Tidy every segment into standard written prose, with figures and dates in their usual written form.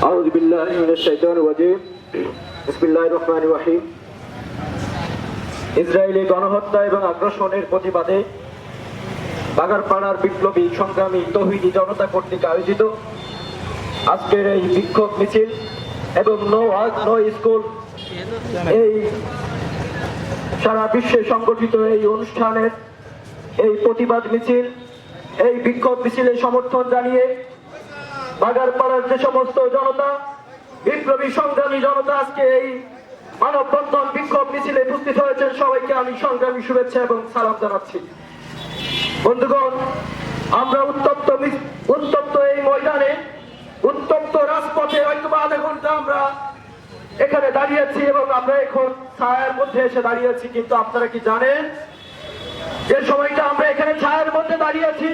আউযু বিল্লাহি মিনাশ শাইতানির রাজীম। বিসমিল্লাহির রহমানির রহিম। ইসরায়েলি গণহত্যা এবং আগ্রাসনের প্রতিবাদে বাগারপাড়ার বিপ্লবী সংগ্রামী তৌহিদি জনতা কর্তৃক আয়োজিত আজকের এই বিক্ষোভ মিছিল এবং নো ওয়াজ নো স্কুল এই সারা বিশ্বে সংগঠিত এই অনুষ্ঠানের এই প্রতিবাদ মিছিল, এই বিক্ষোভ মিছিলে সমর্থন জানিয়ে বাগারপাড়ার যে সমস্ত জনতা, বিপ্লবী সংগ্রামী জনতা আজকে এই মানববন্ধন বিক্ষোভ মিছিলে উপস্থিত হয়েছেন, সবাইকে আমি সংগ্রামী শুভেচ্ছা এবং সালাম জানাচ্ছি। বন্ধুগণ, আমরা উত্তপ্ত এই ময়দানে, উত্তপ্ত রাজপথে হয়তো আধা ঘন্টা আমরা এখানে দাঁড়িয়েছি এবং আমরা এখন ছায়ার মধ্যে এসে দাঁড়িয়েছি, কিন্তু আপনারা কি জানেন যে সময়টা আমরা এখানে ছায়ার মধ্যে দাঁড়িয়েছি,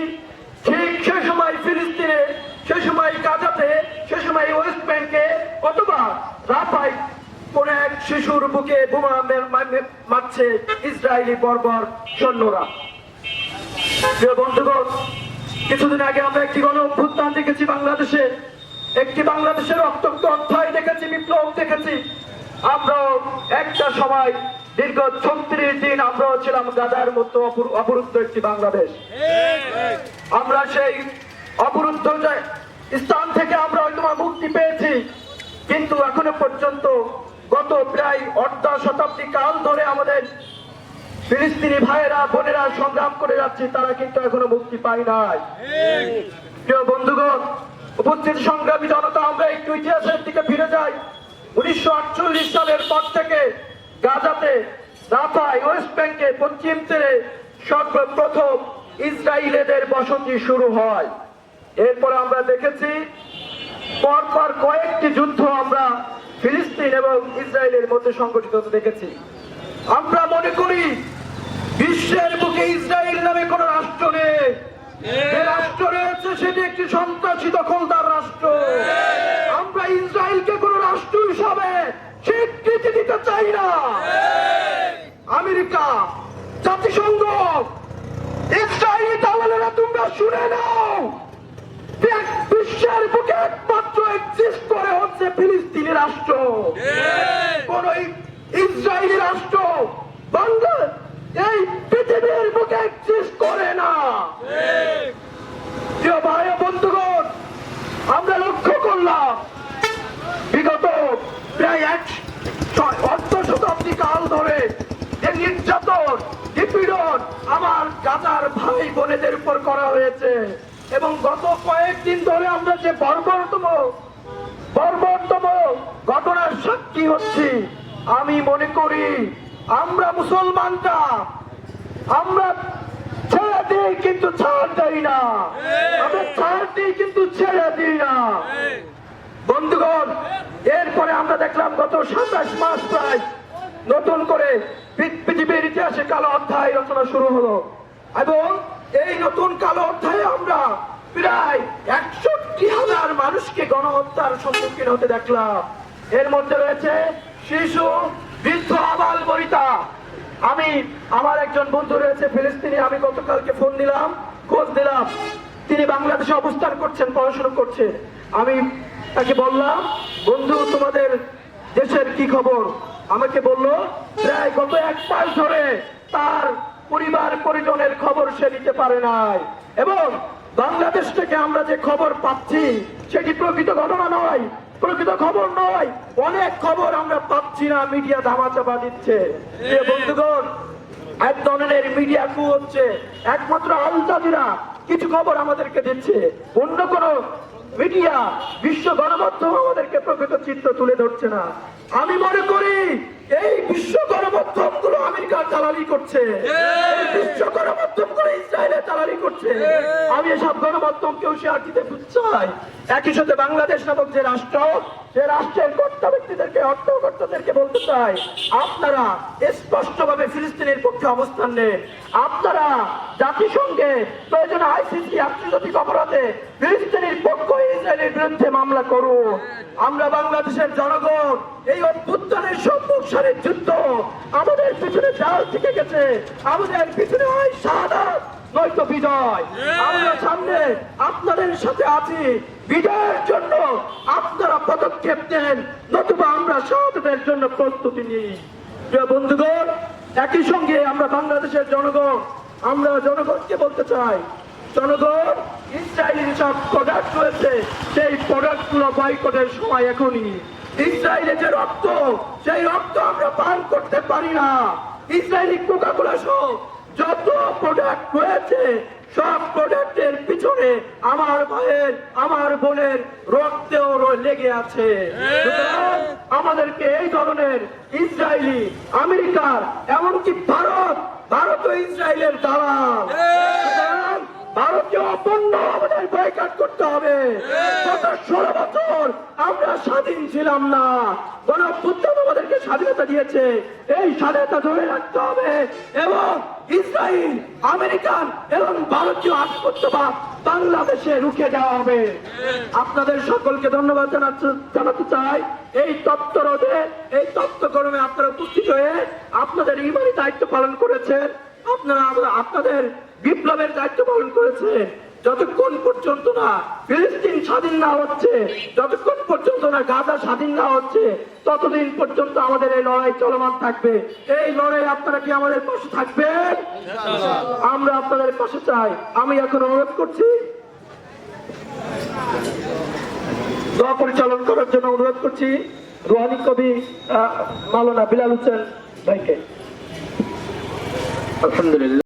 ঠিক সে সময় ফিলিস্তিনে, সে সময় গাজাতে, সে সময় ওয়েস্ট ব্যাংকে অথবা রাফায় কোন এক শিশুর বুকে বোমা মারছে ইসরায়েলি বর্বর সৈন্যরা। প্রিয় বন্ধুগণ, কিছুদিন আগে আমরা একটি গণ অভ্যুত্থান দেখেছি বাংলাদেশে, একটি বাংলাদেশের রক্তাক্ত অধ্যায় দেখেছি, বিপ্লব দেখেছি। আমরাও একটা সময় দীর্ঘ 36 দিন আমরাও ছিলাম গাজার মতো অবরুদ্ধ একটি বাংলাদেশ। আমরা সেই অবরুদ্ধ স্থান থেকে আমরা হয়তো মুক্তি পেয়েছি, কিন্তু এখনো পর্যন্ত গত প্রায় অর্ধ শতাব্দী কাল ধরে আমাদের ফিলিস্তিনি ভাইয়েরা বোনেরা সংগ্রাম করে যাচ্ছে, তারা কিন্তু এখনো মুক্তি পায় নাই। প্রিয় বন্ধুগণ, উপস্থিত সংগ্রামী জনতা, আমরা একটু ইতিহাসের দিকে ফিরে যাই। 1948 সালের পর থেকে গাজাতে, রাফায়, ওয়েস্ট ব্যাংকে, পশ্চিম তীরে সর্বপ্রথম ইসরায়েলিদের বসতি শুরু হয়। এরপরে আমরা দেখেছি পরপর কয়েকটি যুদ্ধ আমরা ফিলিস্তিন এবং ইসরায়েলের মধ্যে সংগঠিত হতে দেখেছি। আমরা মনে করি বিশ্বের বুকে ইসরায়েল নামে কোন রাষ্ট্র নেই, যে রাষ্ট্র রয়েছে সেটি একটি সন্ত্রাসী দখলদার রাষ্ট্র। আমরা ইসরায়েলকে কোন রাষ্ট্র হিসাবে স্বীকৃতি দিতে চাই না। আমেরিকা, জাতিসংঘ, ইসরায়েলি দালালেরা, তোমরা শুনে নাও, বিশ্বের বুকে একমাত্র এক্সিস্ট করে হচ্ছে ফিলিস্তিনি রাষ্ট্র, কোন ইসরায়েলি রাষ্ট্র বাংলা এই পৃথিবীর বুকে এক্সিস্ট করে না। প্রিয় ভাই বন্ধুগণ, আমরা লক্ষ্য করলাম বিগত প্রায় অর্ধ শতাব্দী কাল ধরে যে নির্যাতন, নিপীড়ন আমার গাজার ভাই বোনেদের উপর করা হয়েছে, এবং গত কয়েকদিন ধরে আমরা যে বর্বরতম ঘটনার সাক্ষী হচ্ছি। আমি মনে করি আমরা মুসলমানরা আমরা ছেড়ে দিই কিন্তু ছাড় দেই না, আমরা ছাড় দিই কিন্তু ছেড়ে দিই না। বন্ধুগণ, এরপরে আমরা দেখলাম গত 27 মাস প্রায় নতুন করে পৃথিবীর ইতিহাসে কালো অধ্যায় রচনা শুরু হলো, এবং এই নতুন কালো অধ্যায়ে আমরা প্রায় 61,000 মানুষকে গণহত্যার সম্মুখীন হতে দেখলাম। এর মধ্যে রয়েছে শিশু, বৃদ্ধ, আবাল বনিতা। আমার একজন বন্ধু রয়েছে ফিলিস্তিনি, আমি গতকালকে ফোন দিলাম, খোঁজ দিলাম, তিনি বাংলাদেশে অবস্থান করছেন, পড়াশোনা করছে। আমি তাকে বললাম, বন্ধু তোমাদের দেশের কি খবর? আমাকে বলল প্রায় গত 1 মাস ধরে তার পরিবার পরিজনের খবর সে নিতে পারে নাই, এবং বাংলাদেশ থেকে আমরা যে খবর পাচ্ছি সেটি প্রকৃত ঘটনা নয়, প্রকৃত খবর নয়, অনেক খবর আমরা পাচ্ছি না, মিডিয়া ধামাচাপা দিচ্ছে। বন্ধুগণ, এক ধরনের মিডিয়া কু হচ্ছে, একমাত্র আল জাজিরা কিছু খবর আমাদেরকে দিচ্ছে, অন্য কোন মিডিয়া, বিশ্ব গণমাধ্যম আমাদেরকে প্রকৃত চিত্র তুলে ধরছে না। আমি মনে করি এই বিশ্ব গণমাধ্যম গুলো আমেরিকার দালালি করছে, বিশ্ব গণমাধ্যম গুলো ইসরায়েলের দালালি করছে। আমি এসব গণমাধ্যমকে হুঁশিয়ার দিতে চাই। একই সাথে বাংলাদেশ নামক যে রাষ্ট্র, সে রাষ্ট্রের কর্তা ব্যক্তিদেরকে, অর্থকর্তাদেরকে বলতে চাই, আপনারা স্পষ্টভাবে ফিলিস্তিনের পক্ষে অবস্থান নেন। আপনারা জাতিসংঘে প্রয়োজনে ICC আন্তর্জাতিক অপরাধে ফিলিস্তিনের পক্ষ ইসরায়েলের বিরুদ্ধে মামলা করুন। আমরা বাংলাদেশের জনগণ এই অভ্যুত্থানের সম্মুখ সারির যুদ্ধ, আমাদের পিছনে জাল থেকে গেছে, আমাদের পিছনে হয় শাহাদাত, নয়তো বিজয়। আমরা সামনে আপনাদের সাথে আছি, বিজয়ের জন্য আপনারা পদক্ষেপ নেন, নতুবা আমরা শাহাদাতের জন্য প্রস্তুতি নিই। প্রিয় বন্ধুগণ, একই সঙ্গে আমরা বাংলাদেশের জনগণ, আমরা জনগণকে বলতে চাই, জনগণ, ইসরায়েলের সব প্রোডাক্ট রয়েছে, সেই প্রোডাক্টগুলো বয়কটের সময় এখনই। ইসরায়েলের যে রক্ত, সেই রক্ত আমরা পান করতে পারি না। ইসরায়েলি কোকা-কোলা সহ যত প্রোডাক্ট রয়েছে, সব প্রোডাক্টের পিছনে আমার ভাইয়ের, আমার বোনের রক্তেও লেগে আছে। সুতরাং আমাদেরকে এই ধরনের ইসরায়েলি, আমেরিকার, এমনকি ভারত ও ইসরায়েলের দালাল, সুতরাং ভারতীয় পণ্য আমাদের বয়কট করতে হবে। গত 16 বছর আমরা স্বাধীন ছিলাম না, গণঅভ্যুত্থান আমাদেরকে স্বাধীনতা দিয়েছে, এই স্বাধীনতা ধরে রাখতে হবে এবং ইসরায়েল, আমেরিকান এবং ভারতীয় আধিপত্যবাদ বাংলাদেশে রুখে দেওয়া হবে। আপনাদের সকলকে ধন্যবাদ জানাতে চাই। এই তত্ত্ব রোধে, এই তত্ত্বকর্মে আপনারা উপস্থিত হয়ে আপনাদের ইমানি দায়িত্ব পালন করেছেন, আপনারা আপনাদের বিপ্লবের দায়িত্ব পালন করেছেন। যতক্ষণ পর্যন্ত না ফিলিস্তিন স্বাধীন না হচ্ছে, যতক্ষণ পর্যন্ত না গাজা স্বাধীন না হচ্ছে, ততদিন পর্যন্ত আমাদের এই লড়াই চলমান থাকবে। এই লড়াই আপনারা কি আমাদের পাশে থাকবেন? আমরা আপনাদের পাশে চাই। আমি এখন অনুরোধ করছি, দোয়া পরিচালন করার জন্য অনুরোধ করছি রুহানি কবি মাওলানা বিলাল হোসেন ভাইকে। আলহামদুলিল্লাহ।